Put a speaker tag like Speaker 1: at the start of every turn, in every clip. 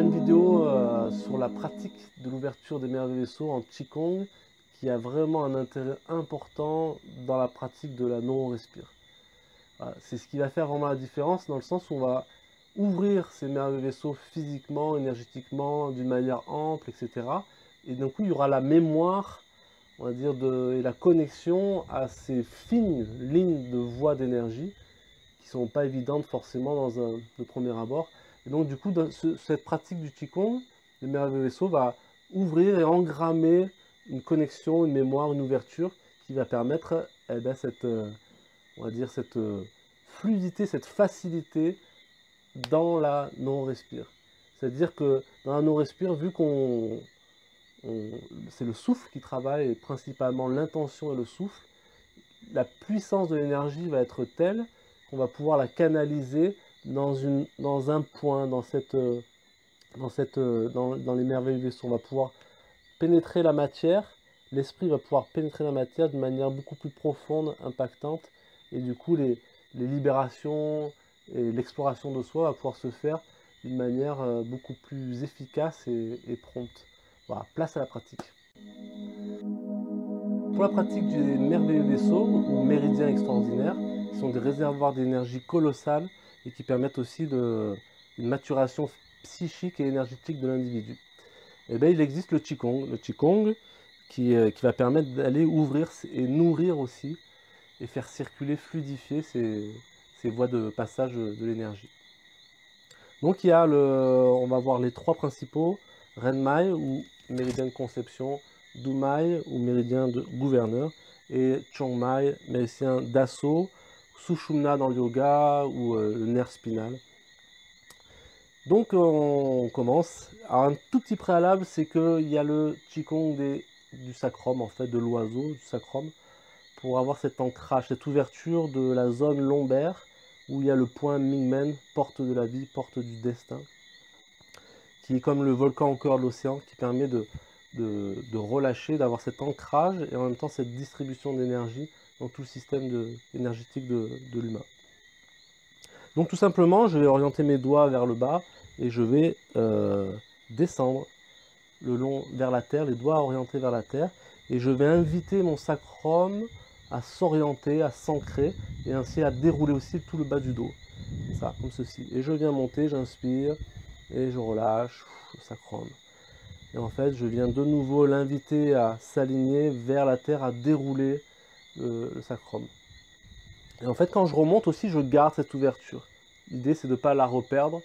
Speaker 1: une vidéo sur la pratique de l'ouverture des merveilleux vaisseaux en Qigong qui a vraiment un intérêt important dans la pratique de la neuro-respire. Voilà, c'est ce qui va faire vraiment la différence dans le sens où on va ouvrir ces merveilleux vaisseaux physiquement, énergétiquement, d'une manière ample, etc. Et d'un coup, il y aura la mémoire, on va dire, et la connexion à ces fines lignes de voie d'énergie qui ne sont pas évidentes forcément de premier abord. Et donc du coup, cette pratique du Qigong, le merveilleux vaisseau va ouvrir et engrammer une connexion, une mémoire, une ouverture qui va permettre on va dire cette fluidité, cette facilité dans la non-respire. C'est-à-dire que dans la non-respire, vu c'est le souffle qui travaille, et principalement l'intention et le souffle, la puissance de l'énergie va être telle qu'on va pouvoir la canaliser dans un point, dans les merveilleux vaisseaux. On va pouvoir pénétrer la matière, l'esprit va pouvoir pénétrer la matière d'une manière beaucoup plus profonde, impactante, et du coup les libérations et l'exploration de soi va pouvoir se faire d'une manière beaucoup plus efficace et prompte. Voilà, place à la pratique. Pour la pratique des merveilleux vaisseaux ou méridiens extraordinaires, qui sont des réservoirs d'énergie colossales et qui permettent aussi une maturation psychique et énergétique de l'individu. Et bien, il existe le Qigong. Le Qigong qui va permettre d'aller ouvrir et nourrir aussi et faire circuler, fluidifier ces voies de passage de l'énergie. Donc on va voir les trois principaux, Renmai ou méridien de conception, Dumai ou méridien de gouverneur, et Chongmai, méridien d'assaut, Sushumna dans le yoga ou le nerf spinal. Donc on commence. Alors un tout petit préalable, c'est qu'il y a le Qigong du sacrum, en fait, de l'oiseau, du sacrum, pour avoir cet ancrage, cette ouverture de la zone lombaire, où il y a le point Mingmen, porte de la vie, porte du destin, qui est comme le volcan au cœur de l'océan, qui permet de relâcher, d'avoir cet ancrage, et en même temps cette distribution d'énergie dans tout le système énergétique de l'humain. Donc tout simplement, je vais orienter mes doigts vers le bas, et je vais descendre le long vers la terre, les doigts orientés vers la terre, et je vais inviter mon sacrum à s'orienter, à s'ancrer, et ainsi à dérouler aussi tout le bas du dos. Ça, comme ceci. Et je viens monter, j'inspire, et je relâche le sacrum. Et en fait, je viens de nouveau l'inviter à s'aligner vers la terre, à dérouler le sacrum. Et en fait, quand je remonte aussi, je garde cette ouverture. L'idée, c'est de ne pas la reperdre,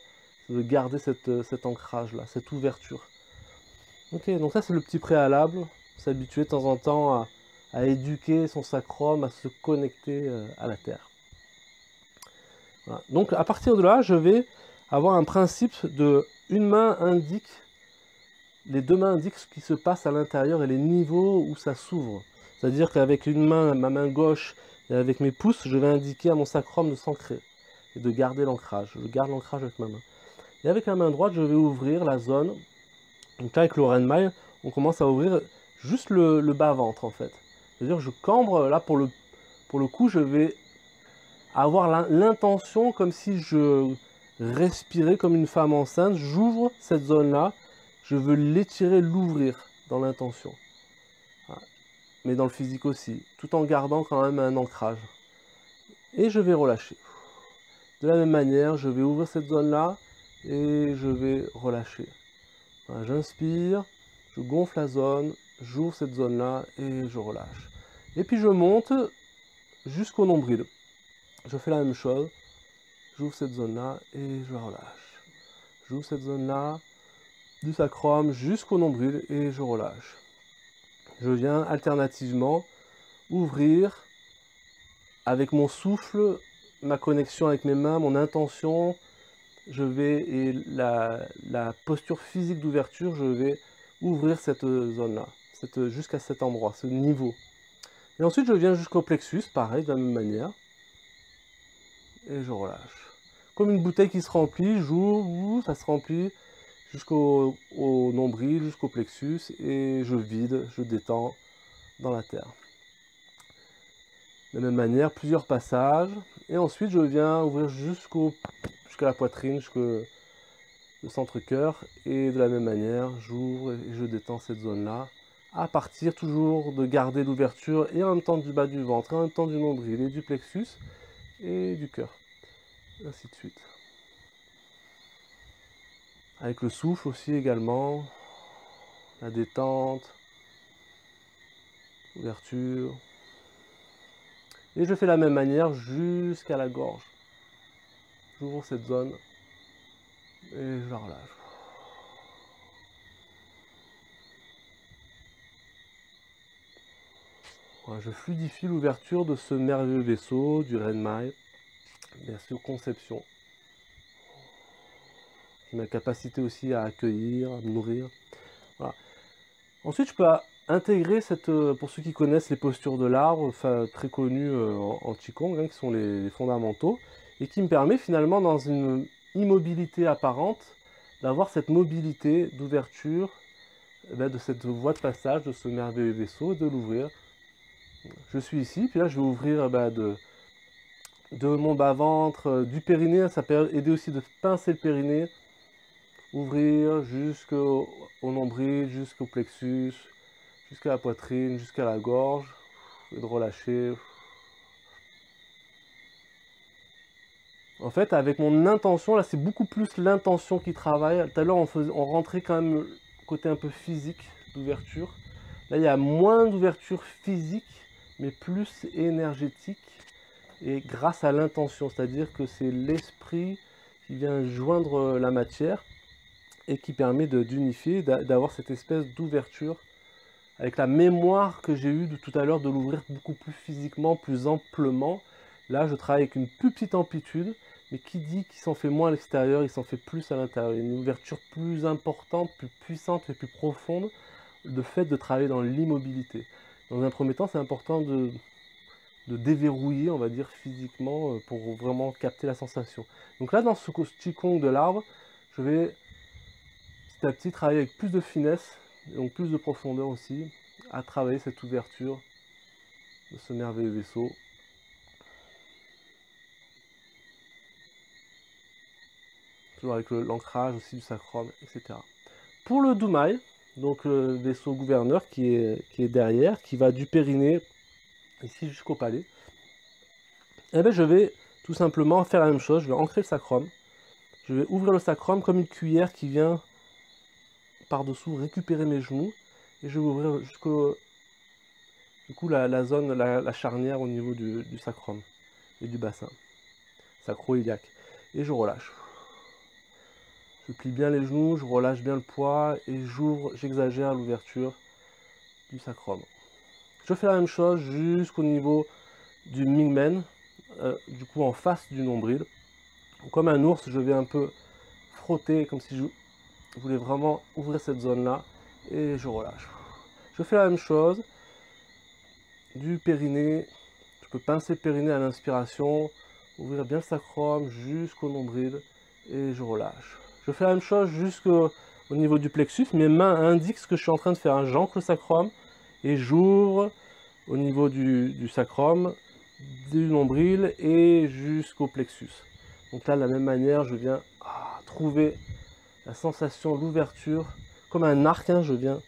Speaker 1: c'est de garder cet ancrage-là, cette ouverture. Ok, donc ça c'est le petit préalable, s'habituer de temps en temps à éduquer son sacrum, à se connecter à la terre. Voilà. Donc à partir de là, je vais avoir un principe de une main indique, les deux mains indiquent ce qui se passe à l'intérieur et les niveaux où ça s'ouvre. C'est-à-dire qu'avec une main, ma main gauche, et avec mes pouces, je vais indiquer à mon sacrum de s'ancrer et de garder l'ancrage. Je garde l'ancrage avec ma main. Et avec la main droite, je vais ouvrir la zone. Donc là, avec le Renmai, on commence à ouvrir juste le bas-ventre en fait. C'est-à-dire que je cambre, là pour le coup, je vais avoir l'intention comme si je respirais comme une femme enceinte. J'ouvre cette zone-là, je veux l'étirer, l'ouvrir dans l'intention. Voilà. Mais dans le physique aussi, tout en gardant quand même un ancrage. Et je vais relâcher. De la même manière, je vais ouvrir cette zone-là et je vais relâcher. Voilà, j'inspire, je gonfle la zone, j'ouvre cette zone-là et je relâche. Et puis je monte jusqu'au nombril. Je fais la même chose, j'ouvre cette zone-là et je relâche. J'ouvre cette zone-là, du sacrum jusqu'au nombril et je relâche. Je viens alternativement ouvrir avec mon souffle, ma connexion avec mes mains, mon intention. Et la posture physique d'ouverture, je vais ouvrir cette zone-là, jusqu'à cet endroit, ce niveau. Et ensuite, je viens jusqu'au plexus, pareil, de la même manière. Et je relâche. Comme une bouteille qui se remplit, j'ouvre, ça se remplit jusqu'au nombril, jusqu'au plexus, et je vide, je détends dans la terre. De la même manière, plusieurs passages. Et ensuite, je viens ouvrir jusqu'à la poitrine, le centre-cœur. Et de la même manière, j'ouvre et je détends cette zone-là. À partir toujours de garder l'ouverture et en même temps du bas du ventre, et en même temps du nombril et du plexus et du cœur. Ainsi de suite. Avec le souffle aussi également. La détente. Ouverture. Et je fais la même manière jusqu'à la gorge. J'ouvre cette zone et je la relâche. Voilà, je fluidifie l'ouverture de ce merveilleux vaisseau du Renmai, bien sûr conception. Ma capacité aussi à accueillir, à me nourrir. Voilà. Ensuite, je peux intégrer pour ceux qui connaissent les postures de l'arbre, enfin, très connues en Qigong, hein, qui sont les fondamentaux, et qui me permet finalement, dans une immobilité apparente, d'avoir cette mobilité d'ouverture de cette voie de passage, de ce merveilleux vaisseau, de l'ouvrir. Je suis ici, puis là je vais ouvrir de mon bas-ventre, du périnée, ça peut aider aussi de pincer le périnée, ouvrir jusqu'au nombril, jusqu'au plexus, jusqu'à la poitrine, jusqu'à la gorge, et de relâcher. En fait, avec mon intention, là c'est beaucoup plus l'intention qui travaille. Tout à l'heure on rentrait quand même côté un peu physique d'ouverture. Là il y a moins d'ouverture physique, mais plus énergétique. Et grâce à l'intention, c'est-à-dire que c'est l'esprit qui vient joindre la matière et qui permet d'unifier, d'avoir cette espèce d'ouverture avec la mémoire que j'ai eue de tout à l'heure de l'ouvrir beaucoup plus physiquement, plus amplement. Là, je travaille avec une plus petite amplitude, mais qui dit qu'il s'en fait moins à l'extérieur, il s'en fait plus à l'intérieur. Une ouverture plus importante, plus puissante et plus profonde, le fait de travailler dans l'immobilité. Dans un premier temps, c'est important de déverrouiller, on va dire, physiquement pour vraiment capter la sensation. Donc là, dans ce Qigong de l'arbre, je vais petit à petit travailler avec plus de finesse, donc plus de profondeur aussi, à travailler cette ouverture de ce merveilleux vaisseau. Toujours avec l'ancrage aussi du sacrum, etc. Pour le Dumai, donc le vaisseau gouverneur qui est derrière, qui va du périnée ici jusqu'au palais, et bien je vais tout simplement faire la même chose, je vais ancrer le sacrum. Je vais ouvrir le sacrum comme une cuillère qui vient par-dessous récupérer mes genoux. Et je vais ouvrir jusqu'au la zone, la charnière au niveau du sacrum et du bassin. Sacro-iliaque. Et je relâche. Je plie bien les genoux, je relâche bien le poids et j'ouvre, j'exagère l'ouverture du sacrum. Je fais la même chose jusqu'au niveau du Mingmen, du coup en face du nombril. Comme un ours, je vais un peu frotter comme si je voulais vraiment ouvrir cette zone-là et je relâche. Je fais la même chose du périnée. Je peux pincer le périnée à l'inspiration, ouvrir bien le sacrum jusqu'au nombril et je relâche. Je fais la même chose jusqu'au niveau du plexus. Mes mains indiquent ce que je suis en train de faire. J'ancre le sacrum et j'ouvre au niveau du sacrum, du nombril et jusqu'au plexus. Donc là, de la même manière, je viens trouver la sensation, l'ouverture, comme un arc. Je viens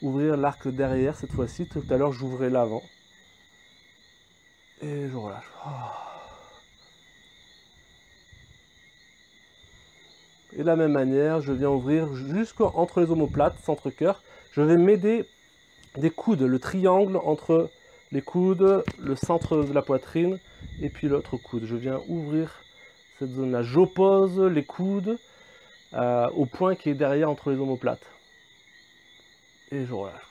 Speaker 1: ouvrir l'arc derrière cette fois-ci. Tout à l'heure, j'ouvrais l'avant. Et je relâche. Et de la même manière, je viens ouvrir jusqu'entre les omoplates, centre-cœur. Je vais m'aider des coudes, le triangle entre les coudes, le centre de la poitrine et puis l'autre coude. Je viens ouvrir cette zone-là. J'oppose les coudes au point qui est derrière entre les omoplates. Et je relâche.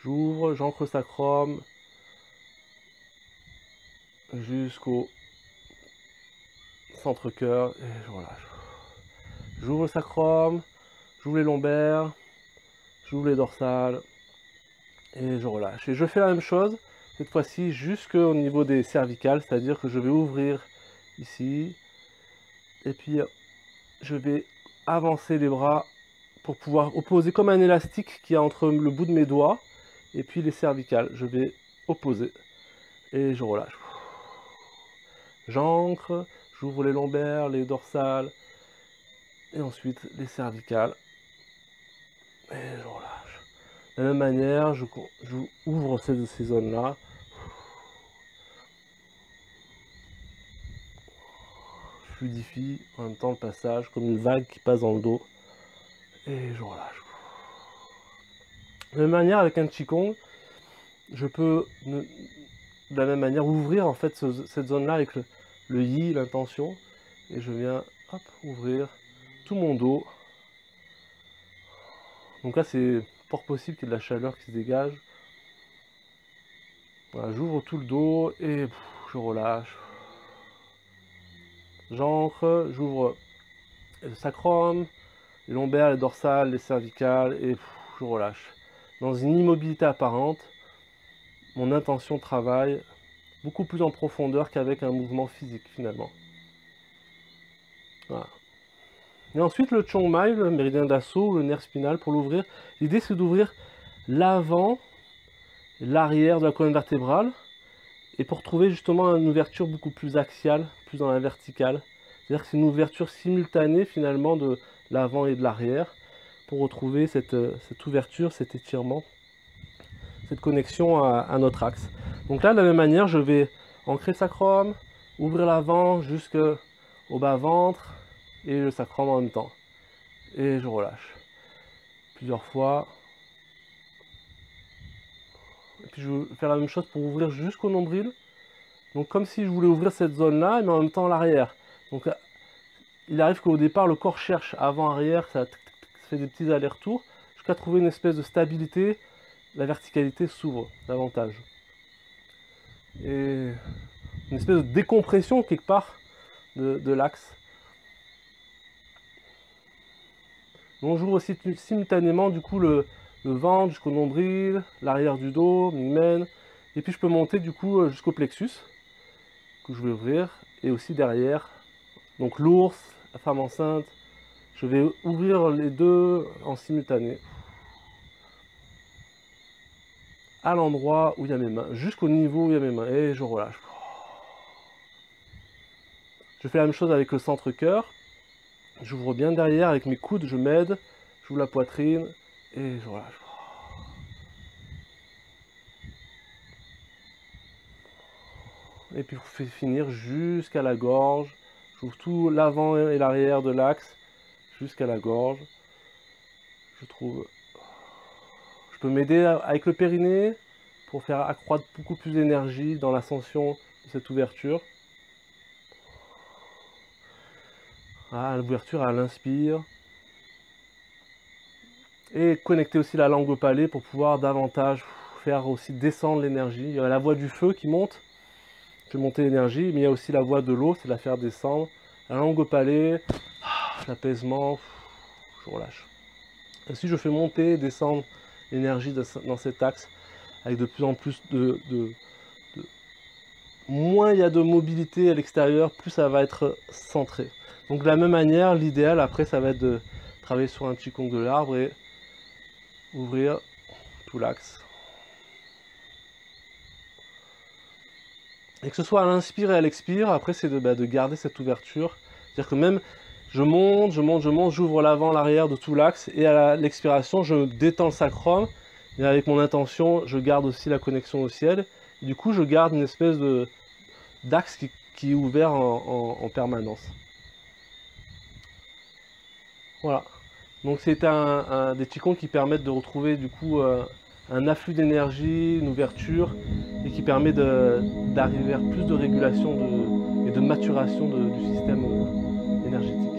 Speaker 1: J'ouvre, j'ancre le sacrum jusqu'au centre-cœur et je relâche. J'ouvre le sacrum, j'ouvre les lombaires, j'ouvre les dorsales et je relâche. Et je fais la même chose, cette fois-ci jusqu'au niveau des cervicales, c'est-à-dire que je vais ouvrir ici et puis je vais avancer les bras pour pouvoir opposer comme un élastique qui est entre le bout de mes doigts et puis les cervicales. Je vais opposer et je relâche. J'ancre, j'ouvre les lombaires, les dorsales Et ensuite les cervicales. Et je relâche. De la même manière, je ouvre ces zones-là. Je fluidifie en même temps le passage, comme une vague qui passe dans le dos. Et je relâche. De la même manière, avec un Qigong, je peux de la même manière ouvrir en fait cette zone-là avec le Yi, l'intention. Et je viens hop, ouvrir tout mon dos. Donc là, c'est fort possible qu'il y ait de la chaleur qui se dégage. Voilà, j'ouvre tout le dos et je relâche. J'ancre, j'ouvre le sacrum, les lombaires, les dorsales, les cervicales et je relâche. Dans une immobilité apparente, mon intention travaille beaucoup plus en profondeur qu'avec un mouvement physique finalement. Voilà. Et ensuite le Chongmai, le méridien d'assaut, le nerf spinal, pour l'ouvrir, l'idée c'est d'ouvrir l'avant, l'arrière de la colonne vertébrale, et pour trouver justement une ouverture beaucoup plus axiale, plus dans la verticale. C'est-à-dire que c'est une ouverture simultanée finalement de l'avant et de l'arrière, pour retrouver cette ouverture, cet étirement, cette connexion à notre axe. Donc là, de la même manière, je vais ancrer le sacrum, ouvrir l'avant jusqu'au bas-ventre, et le sacrum en même temps. Et je relâche. Plusieurs fois. Et puis je vais faire la même chose pour ouvrir jusqu'au nombril. Donc comme si je voulais ouvrir cette zone-là, mais en même temps l'arrière. Donc il arrive qu'au départ, le corps cherche avant-arrière, ça fait des petits allers-retours, jusqu'à trouver une espèce de stabilité. La verticalité s'ouvre davantage. Et une espèce de décompression quelque part de l'axe. On joue aussi simultanément du coup le ventre jusqu'au nombril, l'arrière du dos, mi-mène, et puis je peux monter du coup jusqu'au plexus que je vais ouvrir, et aussi derrière, donc l'ours, la femme enceinte, je vais ouvrir les deux en simultané, à l'endroit où il y a mes mains, jusqu'au niveau où il y a mes mains, et je relâche. Je fais la même chose avec le centre-cœur. J'ouvre bien derrière avec mes coudes, je m'aide, j'ouvre la poitrine et je relâche. Et puis je fais finir jusqu'à la gorge. J'ouvre tout l'avant et l'arrière de l'axe jusqu'à la gorge. Je peux m'aider avec le périnée pour faire accroître beaucoup plus d'énergie dans l'ascension de cette ouverture. Ah, l'ouverture à l'inspire. Et connecter aussi la langue au palais pour pouvoir davantage faire aussi descendre l'énergie. Il y a la voie du feu qui monte. Je fais monter l'énergie, mais il y a aussi la voie de l'eau, c'est de la faire descendre. La langue au palais, l'apaisement, je relâche. Ainsi je fais monter et descendre l'énergie dans cet axe avec de plus en plus moins il y a de mobilité à l'extérieur, plus ça va être centré. Donc de la même manière, l'idéal après ça va être de travailler sur un Qigong de l'arbre et ouvrir tout l'axe. Et que ce soit à l'inspire et à l'expire, après c'est de garder cette ouverture. C'est-à-dire que même je monte, j'ouvre l'avant, l'arrière de tout l'axe, et à l'expiration, je détends le sacrum, et avec mon intention, je garde aussi la connexion au ciel. Et du coup, je garde une espèce d'axe qui est ouvert en permanence. Voilà. Donc c'est des Qigong qui permettent de retrouver du coup un afflux d'énergie, une ouverture, et qui permet d'arriver vers plus de régulation et de maturation du système énergétique.